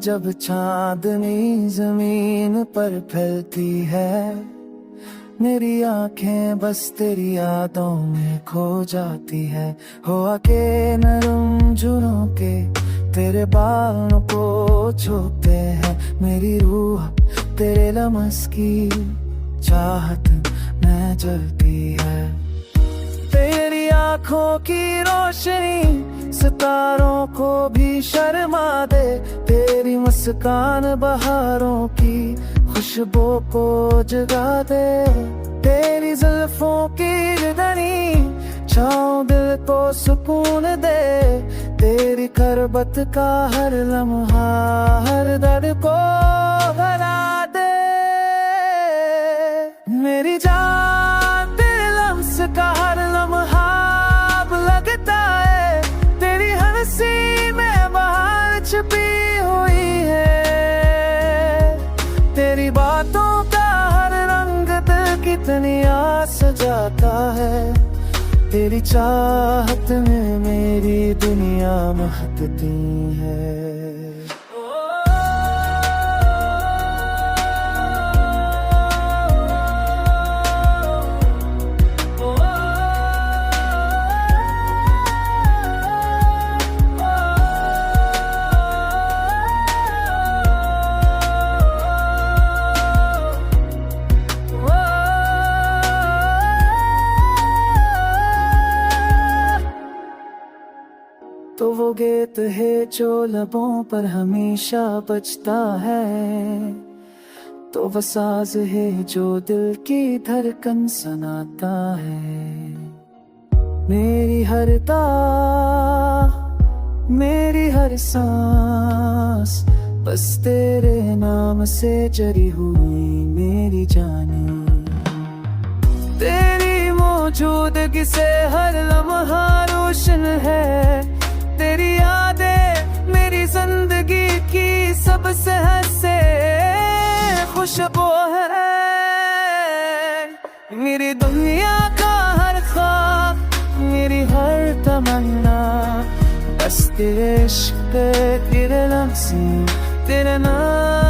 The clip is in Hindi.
जब चांदनी जमीन पर फैलती है, मेरी आंखें बस तेरी यादों में खो जाती है। हो आके नरम जुनों के तेरे बालों को छूते हैं, मेरी रूह तेरे लम्स की चाहत में जलती है। तेरी आंखों की रोशनी सितारों को भी शर्मा दे, तेरी मुस्कान बहारों की खुशबू को जगा दे। तेरी जुल्फों की धनी छाँव दिल को सुकून दे, तेरी करबत का हर लम्हा हर दर्द को भरा दे। मेरी जान तेरे लम्स का हर लम्हा अब लगता है, तेरी हंसी में बाहर छिपी हुई है। तेरी बातों का हर रंग दिल कितनी आस जाता है, तेरी चाहत में मेरी दुनिया महकती है। तो वो गीत है जो लबों पर हमेशा बजता है, तो वो साज है जो दिल की धड़कन सुनाता है। मेरी हर मेरी हर सांस बस तेरे नाम से जरी हुई मेरी जाने। तेरी मौजूदगी से हर लम्हा रोशन है, तेरी यादें मेरी जिंदगी की सबसे हंसे खुशबू है। मेरी दुनिया का हर ख्वाब मेरी हर तमन्ना बस तेरे इश्क तेरे लम्स तेरे नाम